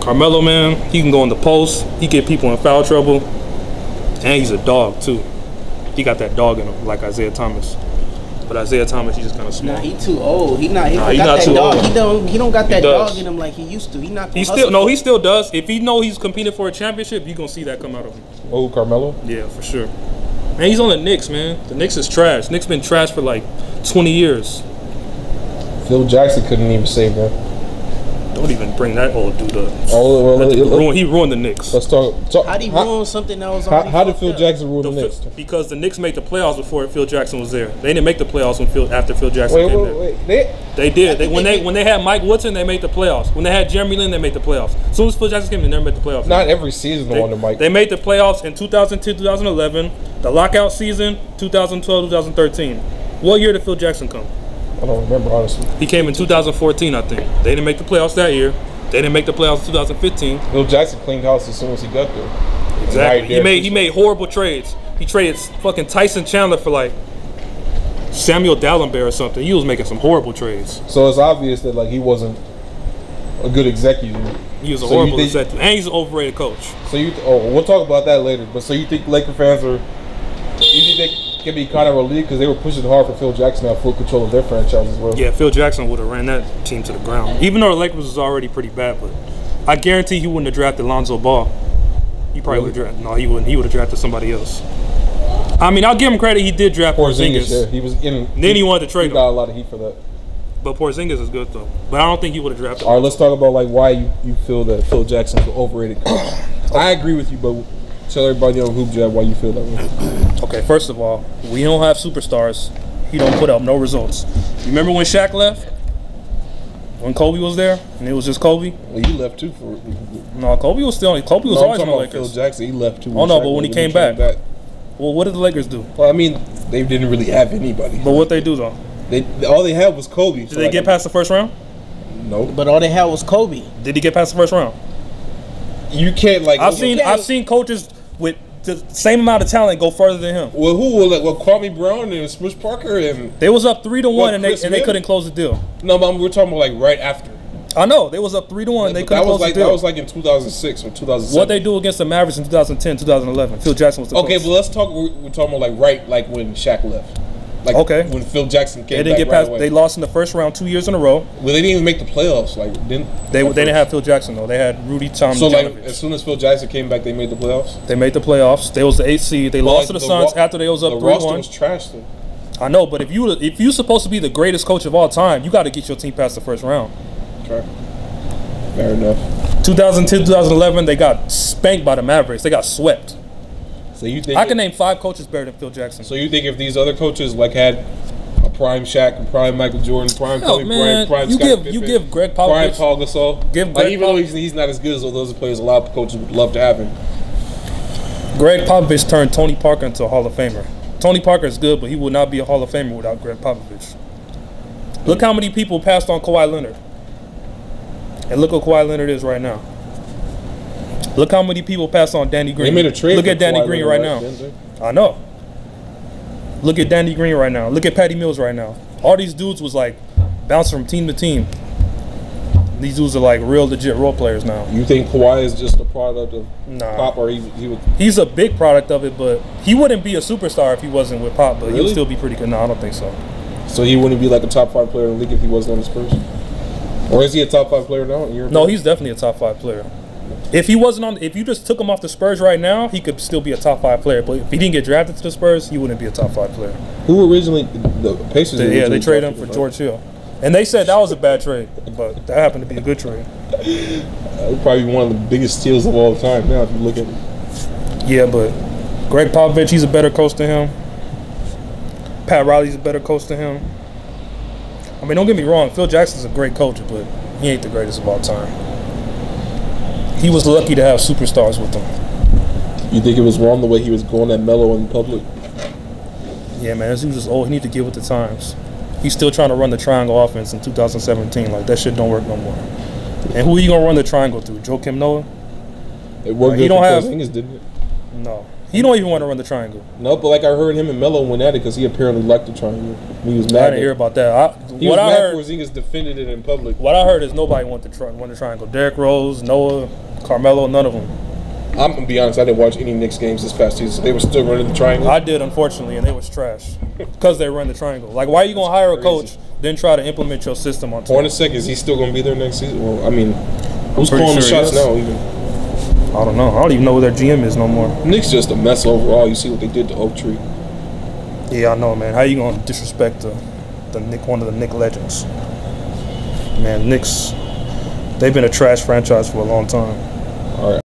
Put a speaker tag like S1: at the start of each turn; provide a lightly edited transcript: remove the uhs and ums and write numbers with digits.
S1: Carmelo, man, he can go in the post. He get people in foul trouble. And he's a dog, too. He got that dog in him, like Isaiah Thomas. But Isaiah Thomas, he's just kind of small.
S2: Nah, he too old. He not
S1: got
S2: that
S1: too
S2: dog.
S1: old.
S2: He don't got that dog in him like he used to. He
S1: still does. If he know he's competing for a championship, you gonna see that come out of him.
S3: Oh, Carmelo?
S1: Yeah, for sure. And he's on the Knicks, man. The Knicks is trash. Knicks been trash for like 20 years.
S3: Phil Jackson couldn't even save them.
S1: Don't even bring that old dude up. He ruined the Knicks.
S3: Let's talk.
S2: How did he ruin something that was already
S3: How did Phil Jackson ruin the Knicks?
S1: Because the Knicks made the playoffs before Phil Jackson was there. They didn't make the playoffs after Phil Jackson came there. They did. When they had Mike Woodson, they made the playoffs. When they had Jeremy Lin, they made the playoffs. As soon as Phil Jackson came, they never made the playoffs.
S3: Not every season under Mike.
S1: They made the playoffs in 2010, 2011, the lockout season, 2012, 2013. What year did Phil Jackson come?
S3: I don't remember, honestly.
S1: He came in 2014, I think. They didn't make the playoffs that year. They didn't make the playoffs in 2015.
S3: Phil Jackson cleaned house as soon as he got there.
S1: Exactly. He made horrible trades. He traded fucking Tyson Chandler for like Samuel Dallenberg or something. He was making some horrible trades.
S3: So it's obvious that like he wasn't a good executive.
S1: He was a horrible executive, and he's an overrated coach. So
S3: we'll talk about that later. But so you think Laker fans you think they can be kind of relieved because they were pushing hard for Phil Jackson to have full control of their franchise as well?
S1: Yeah, Phil Jackson would have ran that team to the ground. Even though the Lakers was already pretty bad, but I guarantee he wouldn't have drafted Lonzo Ball. He probably would have drafted. No, he wouldn't. He would have drafted somebody else. I mean, I'll give him credit. He did draft Porzingis.
S3: Yeah, he was in.
S1: Then he wanted to trade him.
S3: He got a lot of heat for that.
S1: But Porzingis is good though. But I don't think he would have drafted him.
S3: All right, let's talk about like why you feel that Phil Jackson's overrated. I agree with you, but tell everybody on HoopJab why you feel that way.
S1: Okay, first of all, we don't have superstars. He don't put up no results. You remember when Shaq left? When Kobe was there, and it was just Kobe.
S3: Well, you left too for.
S1: No, Kobe was always on the Lakers.
S3: Phil Jackson, he left too.
S1: Oh no, but when he came back. Well, what did the Lakers do?
S3: Well, I mean, they didn't really have anybody.
S1: But what they do though?
S3: All they had was Kobe.
S1: Did they get past the first round?
S3: No.
S2: But all they had was Kobe.
S1: Did he get past the first round?
S3: You can't like.
S1: I've seen coaches with the same amount of talent go further than him.
S3: Well, who will Kwame Brown and Smush Parker and
S1: they was up 3-1 and they couldn't close the deal.
S3: No, but we're talking about like right after.
S1: I know they was up 3-1. They couldn't close the deal.
S3: That was like in 2006 or 2007.
S1: What they do against the Mavericks in 2010, 2011? Phil Jackson was the coach.
S3: Okay, but let's talk. We're talking about like when Shaq left. Like when Phil Jackson came. They didn't get past.
S1: They lost in the first round 2 years in a row.
S3: Well, they didn't even make the playoffs. Like
S1: they didn't have Phil Jackson though. They had Rudy Tom.
S3: So like as soon as Phil Jackson came back, they made the playoffs.
S1: They made the playoffs. They was the 8th seed. They lost to the Suns after they was up 3-1.
S3: The roster was trash though.
S1: I know, but if you're supposed to be the greatest coach of all time, you got to get your team past the first round.
S3: Okay. Fair enough. 2010,
S1: 2011, they got spanked by the Mavericks. They got swept.
S3: So you think
S1: I can name 5 coaches better than Phil Jackson.
S3: So you think if these other coaches like had a prime Shaq, a prime Michael Jordan, prime Kobe Bryant, prime Scottie Pippen,
S1: you give Greg Popovich,
S3: prime Paul Gasol, even though he's not as good as all those players, a lot of coaches would love to have him.
S1: Greg Popovich turned Tony Parker into a Hall of Famer. Tony Parker is good, but he would not be a Hall of Famer without Greg Popovich. Look how many people passed on Kawhi Leonard. And look what Kawhi Leonard is right now. Look how many people passed on Danny Green.
S3: They made a trade.
S1: Look at Danny Green right now. I know. Look at Danny Green right now. Look at Patty Mills right now. All these dudes was like bouncing from team to team. These dudes are like real legit role players now.
S3: You think Kawhi is just a product of Pop, or
S1: he's a big product of it, but he wouldn't be a superstar if he wasn't with Pop. But he would still be pretty good. No, I don't think so.
S3: So he wouldn't be like a top 5 player in the league if he wasn't on the Spurs? Or is he a top 5 player now?
S1: No, he's definitely a top 5 player. If he wasn't on, if you just took him off the Spurs right now, he could still be a top 5 player. But if he didn't get drafted to the Spurs, he wouldn't be a top 5 player.
S3: Who originally the Pacers?
S1: They traded him for George Hill, and they said that was a bad trade, but that happened to be a good trade.
S3: Probably one of the biggest steals of all time. Now, if you look at it.
S1: Yeah, but Greg Popovich, he's a better coach than him. Pat Riley's a better coach than him. I mean, don't get me wrong, Phil Jackson's a great coach, but he ain't the greatest of all time. He was lucky to have superstars with him.
S3: You think it was wrong the way he was going at Melo in public?
S1: Yeah, man, he was just old. He need to get with the times. He's still trying to run the triangle offense in 2017. Like, that shit don't work no more. And who are you going to run the triangle through? Joakim Noah?
S3: It worked good for Porzingis, didn't it?
S1: No. He don't even want to run the triangle.
S3: No, but like I heard him and Melo went at it because he apparently liked the triangle. He was
S1: I
S3: mad.
S1: didn't hear about that.
S3: He was mad Porzingis defended it in public.
S1: What I heard is nobody want to run the triangle. Derrick Rose, Noah, Carmelo, none of them.
S3: I'm gonna be honest. I didn't watch any Knicks games this past season. They were still running the triangle.
S1: I did, unfortunately, and they was trash because they run the triangle. Like, why are you gonna hire a coach then try to implement your system on?
S3: Hornacek, is he still gonna be there next season? Well, I mean, who's calling the shots now? Even
S1: I don't know. I don't even know who their GM is no more.
S3: Knicks just a mess overall. You see what they did to Oak Tree.
S1: Yeah, I know, man. How you gonna disrespect one of the Knicks legends? Man, Knicks, they've been a trash franchise for a long time.